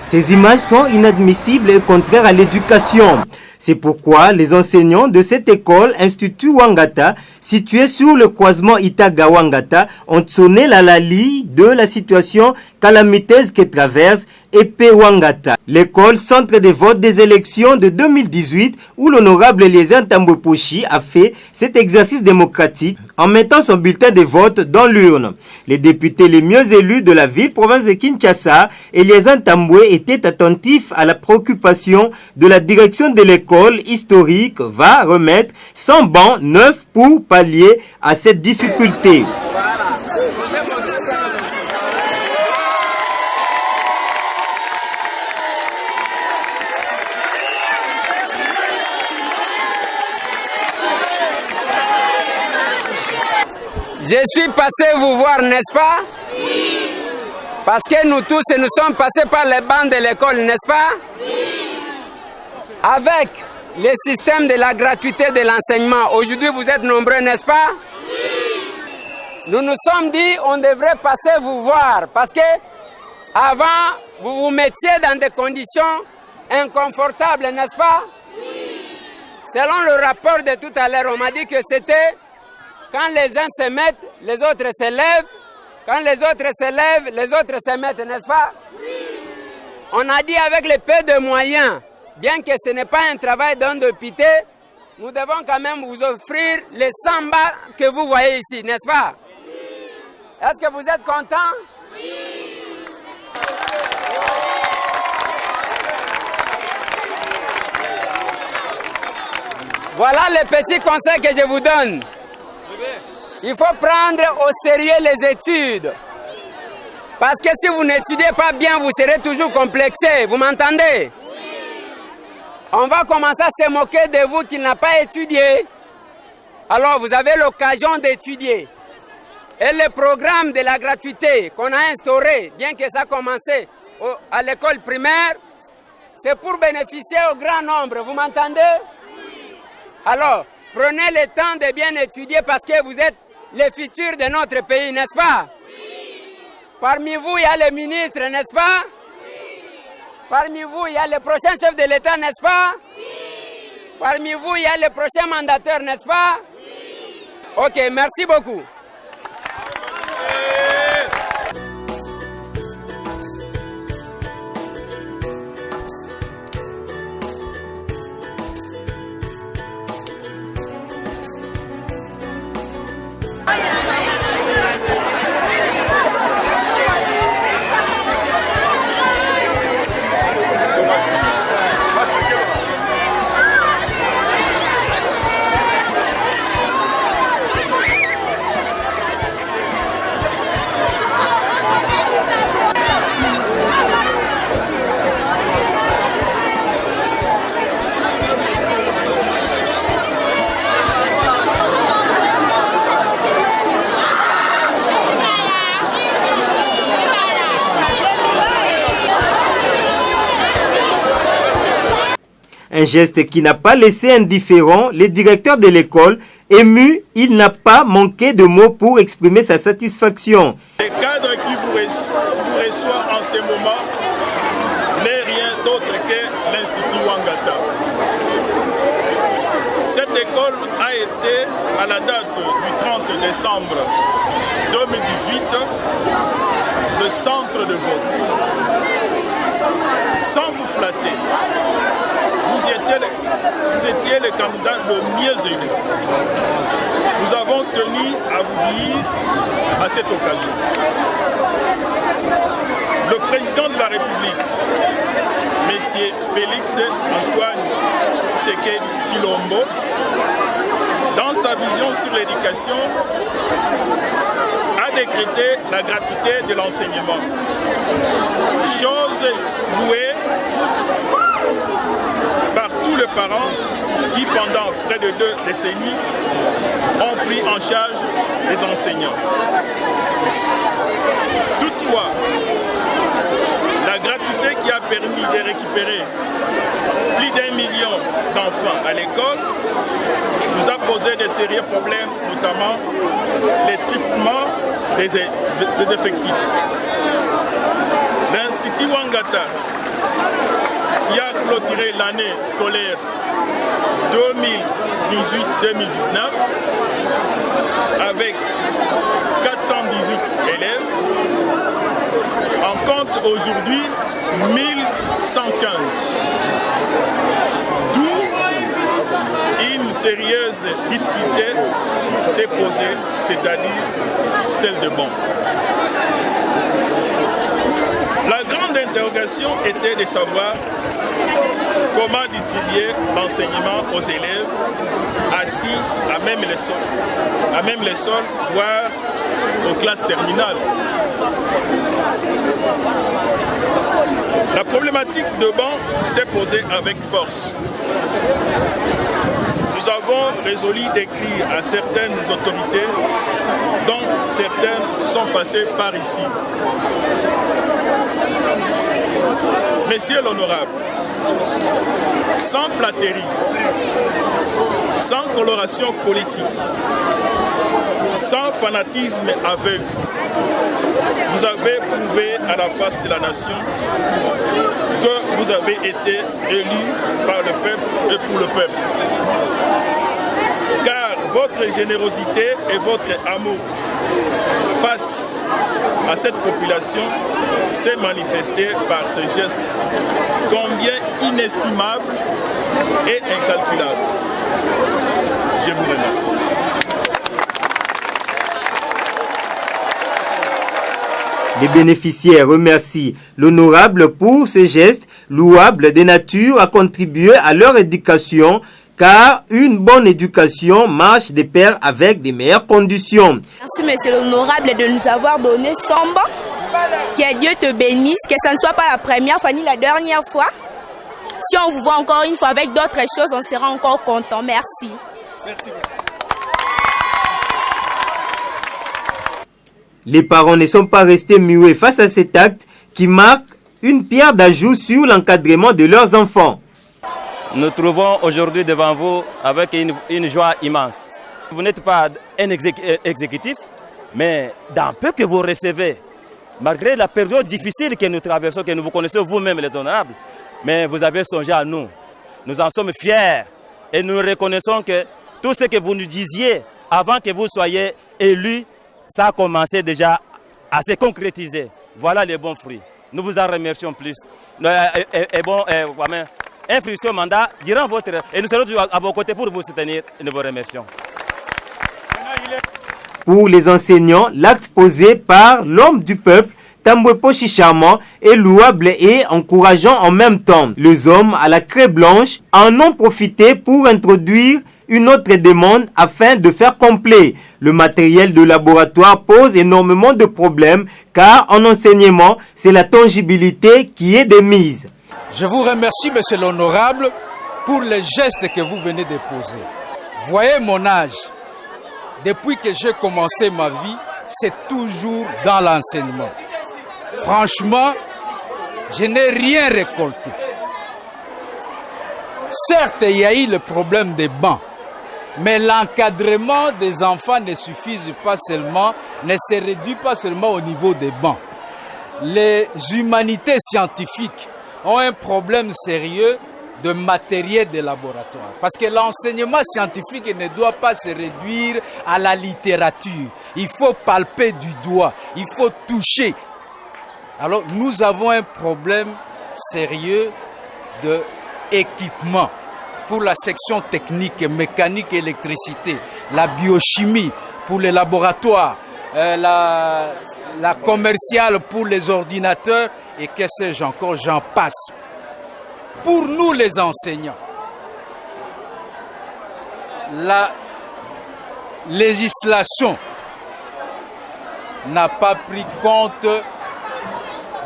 Ces images sont inadmissibles et contraires à l'éducation. C'est pourquoi les enseignants de cette école, Institut Ouangata, située sur le croisement Itaga-Ouangata, ont sonné la lalie de la situation calamiteuse que traverse Épée Ouangata. L'école centre des votes des élections de 2018 où l'honorable Eliezer Ntambwe-Poshi a fait cet exercice démocratique en mettant son bulletin de vote dans l'urne. Les députés les mieux élus de la ville, province de Kinshasa, Eliezer Ntambwe était attentif à la préoccupation de la direction de l'école historique, va remettre 100 bancs neufs pour pallier à cette difficulté. Je suis passé vous voir, n'est-ce pas? Oui. Parce que nous tous, nous sommes passés par les bancs de l'école, n'est-ce pas? Oui. Avec le système de la gratuité de l'enseignement, aujourd'hui vous êtes nombreux, n'est-ce pas? Oui. Nous nous sommes dit on devrait passer vous voir parce que avant vous vous mettiez dans des conditions inconfortables, n'est-ce pas? Oui. Selon le rapport de tout à l'heure, on m'a dit que c'était quand les uns se mettent, les autres se lèvent. Quand les autres se lèvent, les autres se mettent, n'est-ce pas? Oui. On a dit avec le peu de moyens, bien que ce n'est pas un travail d'homme de pitié, nous devons quand même vous offrir les 100 bas que vous voyez ici, n'est-ce pas? Oui. Est-ce que vous êtes contents? Oui. Voilà les petits conseils que je vous donne. Il faut prendre au sérieux les études. Parce que si vous n'étudiez pas bien, vous serez toujours complexé. Vous m'entendez? On va commencer à se moquer de vous qui n'avez pas étudié. Alors, vous avez l'occasion d'étudier. Et le programme de la gratuité qu'on a instauré, bien que ça a commencé à l'école primaire, c'est pour bénéficier au grand nombre. Vous m'entendez? Alors, prenez le temps de bien étudier parce que vous êtes le futur de notre pays, n'est-ce pas? Oui. Parmi vous, il y a le ministre, n'est-ce pas? Oui. Parmi vous, il y a le prochain chef de l'État, n'est-ce pas? Oui. Parmi vous, il y a le prochain mandataire, n'est-ce pas? Oui. Ok, merci beaucoup. Un geste qui n'a pas laissé indifférent les directeurs de l'école. Ému, il n'a pas manqué de mots pour exprimer sa satisfaction. Le cadre qui vous reçoit en ce moment n'est rien d'autre que l'Institut Ouangata. Cette école a été, à la date du 30 décembre 2018, le centre de vote. Sans vous flatter, vous étiez le candidat le mieux élu. Nous avons tenu à vous dire à cette occasion. Le président de la République, M. Félix Antoine Tshisekedi Tshilombo, dans sa vision sur l'éducation, a décrété la gratuité de l'enseignement. Chose louée par tous les parents qui, pendant près de 2 décennies, ont pris en charge les enseignants. Toutefois, la gratuité qui a permis de récupérer plus d'1 million d'enfants à l'école nous a posé de sérieux problèmes, notamment les triplements des effectifs. L'Institut Ouangata qui a clôturé l'année scolaire 2018-2019 avec 418 élèves, en compte aujourd'hui 1115. D'où une sérieuse difficulté s'est posée, c'est-à-dire celle de banc. La grande interrogation était de savoir comment distribuer l'enseignement aux élèves assis à même les sols, voire aux classes terminales. La problématique de banc s'est posée avec force. Nous avons résolu d'écrire à certaines autorités, dont certaines sont passées par ici. Messieurs l'honorable, sans flatterie, sans coloration politique, sans fanatisme aveugle, vous avez prouvé à la face de la nation que vous avez été élu par le peuple et pour le peuple. Car votre générosité et votre amour face à cette population s'est manifesté par ce geste combien inestimable et incalculable. Je vous remercie. Les bénéficiaires remercient l'honorable pour ce geste louable de nature à contribuer à leur éducation, car une bonne éducation marche de pair avec de meilleures conditions. Merci monsieur l'honorable de nous avoir donné son banc. Que Dieu te bénisse, que ça ne soit pas la première fois ni la dernière fois. Si on vous voit encore une fois avec d'autres choses, on sera encore content. Merci. Merci. Les parents ne sont pas restés muets face à cet acte qui marque une pierre d'ajout sur l'encadrement de leurs enfants. Nous trouvons aujourd'hui devant vous avec une joie immense. Vous n'êtes pas un exécutif, mais dans peu que vous recevez, malgré la période difficile que nous traversons, que vous connaissez vous-même les honorables, mais vous avez songé à nous. Nous en sommes fiers et nous reconnaissons que tout ce que vous nous disiez avant que vous soyez élus, ça a commencé déjà à se concrétiser. Voilà les bons fruits. Nous vous en remercions plus. Un futur mandat durant votre... Et nous serons toujours à vos côtés pour vous soutenir et nous vous remercions. Pour les enseignants, l'acte posé par l'homme du peuple, Tambwepo Chichama, est louable et encourageant en même temps. Les hommes à la craie blanche en ont profité pour introduire une autre demande afin de faire complet. Le matériel de laboratoire pose énormément de problèmes car en enseignement, c'est la tangibilité qui est de mise. Je vous remercie, monsieur l'honorable, pour les gestes que vous venez de poser. Voyez mon âge. Depuis que j'ai commencé ma vie, c'est toujours dans l'enseignement. Franchement, je n'ai rien récolté. Certes, il y a eu le problème des bancs, mais l'encadrement des enfants ne se réduit pas seulement au niveau des bancs. Les humanités scientifiques ont un problème sérieux de matériel de laboratoire. Parce que l'enseignement scientifique ne doit pas se réduire à la littérature. Il faut palper du doigt, il faut toucher. Alors nous avons un problème sérieux d'équipement pour la section technique, mécanique, électricité, la biochimie pour les laboratoires, la commerciale pour les ordinateurs et que sais-je encore, j'en passe. Pour nous les enseignants, la législation n'a pas pris compte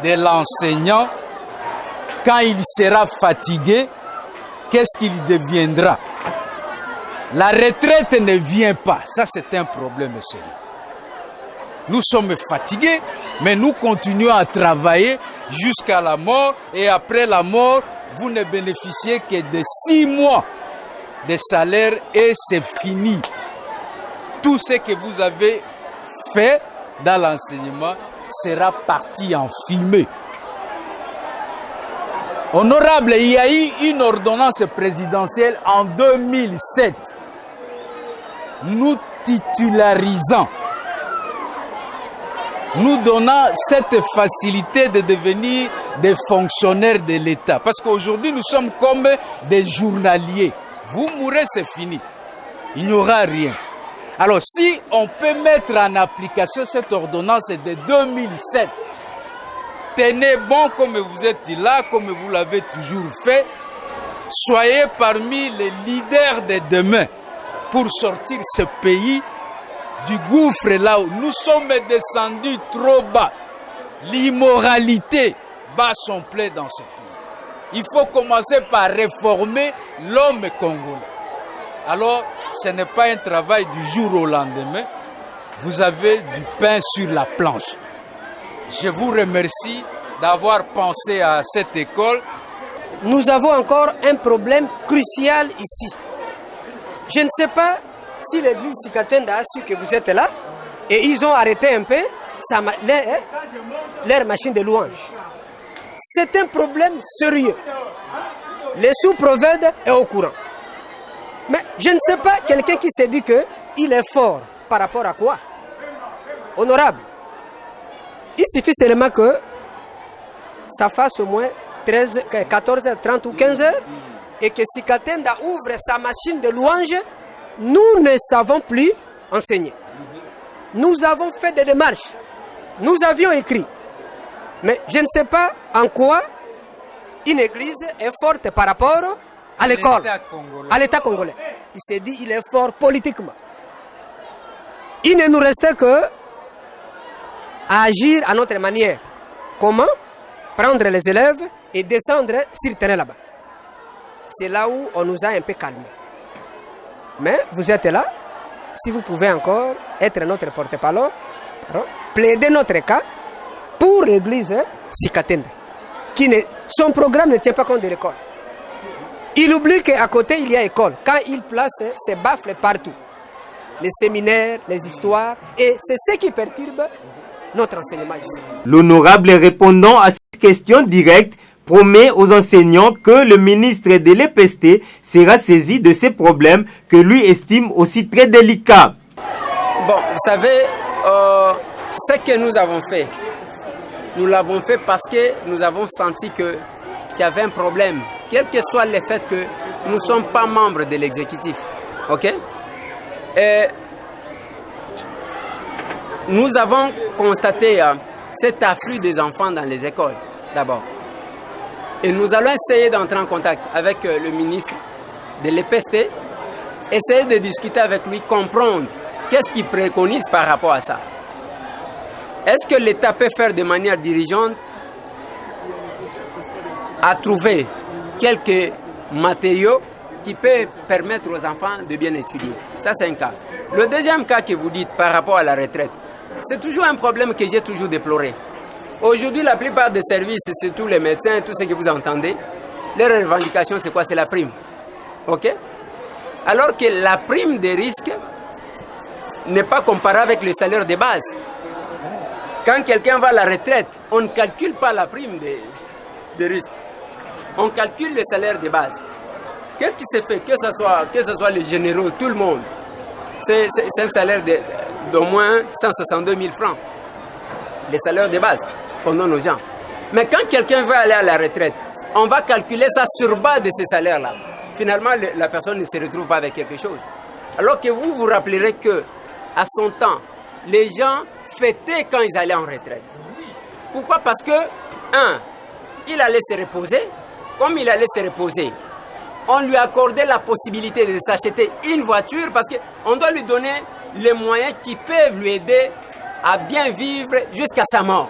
de l'enseignant. Quand il sera fatigué, qu'est-ce qu'il deviendra? La retraite ne vient pas. Ça, c'est un problème sérieux. Nous sommes fatigués, mais nous continuons à travailler jusqu'à la mort. Et après la mort, vous ne bénéficiez que de 6 mois de salaire et c'est fini. Tout ce que vous avez fait dans l'enseignement sera parti en fumée. Honorable, il y a eu une ordonnance présidentielle en 2007. Nous titularisant, nous donnant cette facilité de devenir des fonctionnaires de l'État. Parce qu'aujourd'hui, nous sommes comme des journaliers. Vous mourrez, c'est fini. Il n'y aura rien. Alors, si on peut mettre en application cette ordonnance de 2007, tenez bon comme vous êtes là, comme vous l'avez toujours fait. Soyez parmi les leaders de demain pour sortir ce pays du gouffre là où nous sommes descendus trop bas. L'immoralité bat son plein dans ce pays. Il faut commencer par réformer l'homme congolais. Alors, ce n'est pas un travail du jour au lendemain. Vous avez du pain sur la planche. Je vous remercie d'avoir pensé à cette école. Nous avons encore un problème crucial ici. Je ne sais pas si l'église Sikatenda a su que vous êtes là et ils ont arrêté un peu leur machine de louange. C'est un problème sérieux. Le sous-prophète est au courant. Mais je ne sais pas quelqu'un qui s'est dit qu'il est fort par rapport à quoi. Honorable, il suffit seulement que ça fasse au moins 13, 14, 30 ou 15 heures et que Sikatenda ouvre sa machine de louange, nous ne savons plus enseigner. Nous avons fait des démarches, nous avions écrit, mais je ne sais pas en quoi une église est forte par rapport à l'école, à l'État congolais. Il s'est dit qu'il est fort politiquement. Il ne nous restait que à agir à notre manière. Comment? Prendre les élèves et descendre sur le terrain là-bas. C'est là où on nous a un peu calmés. Mais vous êtes là, si vous pouvez encore être notre porte-parole, plaider notre cas pour l'église Sikatenda, son programme ne tient pas compte de l'école. Il oublie qu'à côté il y a école. Quand il place ses baffles partout, les séminaires, les histoires, et c'est ce qui perturbe notre enseignement ici. L'honorable répondant à cette question directe promet aux enseignants que le ministre de l'EPST sera saisi de ces problèmes que lui estime aussi très délicats. Bon, vous savez, ce que nous avons fait, nous l'avons fait parce que nous avons senti qu'il y avait un problème, quel que soit le fait que nous ne sommes pas membres de l'exécutif. Ok? Et nous avons constaté cet afflux des enfants dans les écoles, d'abord. Et nous allons essayer d'entrer en contact avec le ministre de l'EPST, essayer de discuter avec lui, comprendre qu'est-ce qu'il préconise par rapport à ça. Est-ce que l'État peut faire de manière dirigeante à trouver quelques matériaux qui peuvent permettre aux enfants de bien étudier? Ça, c'est un cas. Le deuxième cas que vous dites par rapport à la retraite, c'est toujours un problème que j'ai toujours déploré. Aujourd'hui, la plupart des services, surtout les médecins, tout ce que vous entendez, leur revendication, c'est quoi? C'est la prime. OK? Alors que la prime des risques n'est pas comparable avec le salaire de base. Quand quelqu'un va à la retraite, on ne calcule pas la prime de risque. On calcule le salaire de base. Qu'est-ce qui se fait? Que ce soit les généraux, tout le monde. C'est un salaire d'au moins 162 000 francs. Les salaires de base qu'on donne aux gens. Mais quand quelqu'un veut aller à la retraite, on va calculer ça sur base de ces salaires-là. Finalement, la personne ne se retrouve pas avec quelque chose. Alors que vous vous rappellerez que, à son temps, les gens fêtaient quand ils allaient en retraite. Pourquoi? Parce que, il allait se reposer. Comme il allait se reposer, on lui accordait la possibilité de s'acheter une voiture parce qu'on doit lui donner les moyens qui peuvent lui aider à bien vivre jusqu'à sa mort.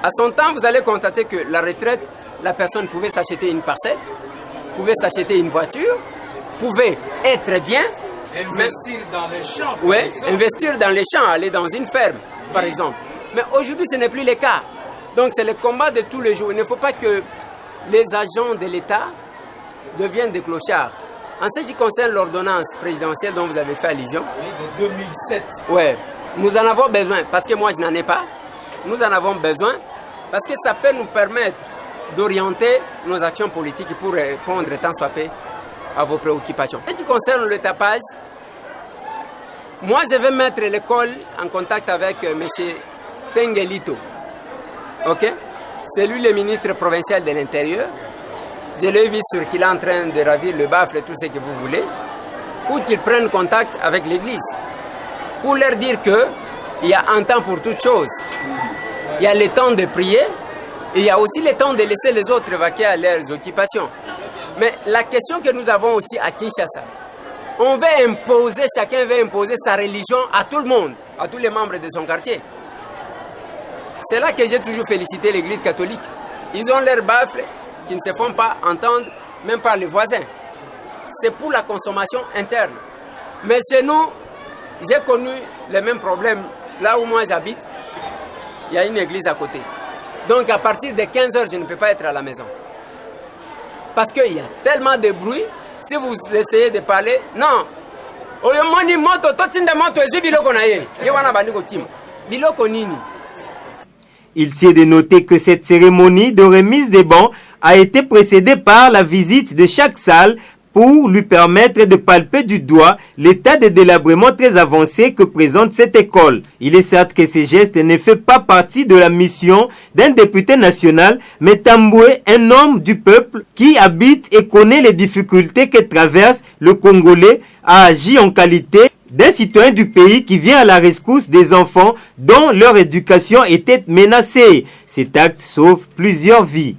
À son temps, vous allez constater que la retraite, la personne pouvait s'acheter une parcelle, pouvait s'acheter une voiture, pouvait être bien. Investir dans les champs. Oui, investir dans les champs, aller dans une ferme, par exemple. Mais aujourd'hui, ce n'est plus le cas. Donc, c'est le combat de tous les jours. Il ne faut pas que les agents de l'État deviennent des clochards. En ce qui concerne l'ordonnance présidentielle dont vous avez fait allusion, Oui, de 2007. oui, nous en avons besoin, parce que moi, je n'en ai pas. Nous en avons besoin, parce que ça peut nous permettre d'orienter nos actions politiques pour répondre tant soit peu à vos préoccupations. En ce qui concerne le tapage, moi je vais mettre l'école en contact avec M. Tengelito. Ok? C'est lui le ministre provincial de l'Intérieur. Je l'ai vu sur qu'il est en train de ravir le baffle et tout ce que vous voulez, pour qu'ils prennent contact avec l'Église, pour leur dire qu'il y a un temps pour toutes choses. Il y a le temps de prier, et il y a aussi le temps de laisser les autres vaquer à leurs occupations. Mais la question que nous avons aussi à Kinshasa, on veut imposer, chacun veut imposer sa religion à tout le monde, à tous les membres de son quartier. C'est là que j'ai toujours félicité l'Église catholique. Ils ont leurs baffles qui ne se font pas entendre, même par les voisins. C'est pour la consommation interne. Mais chez nous, j'ai connu les mêmes problèmes. Là où moi j'habite, il y a une église à côté. Donc à partir de 15 h, je ne peux pas être à la maison. Parce qu'il y a tellement de bruit, si vous essayez de parler, non. Il s'est de noter que cette cérémonie de remise des bans a été précédée par la visite de chaque salle pour lui permettre de palper du doigt l'état de délabrement très avancé que présente cette école. Il est certes que ces gestes ne font pas partie de la mission d'un député national, mais Tamboué, un homme du peuple qui habite et connaît les difficultés que traverse le Congolais, a agi en qualité d'un citoyen du pays qui vient à la rescousse des enfants dont leur éducation était menacée. Cet acte sauve plusieurs vies.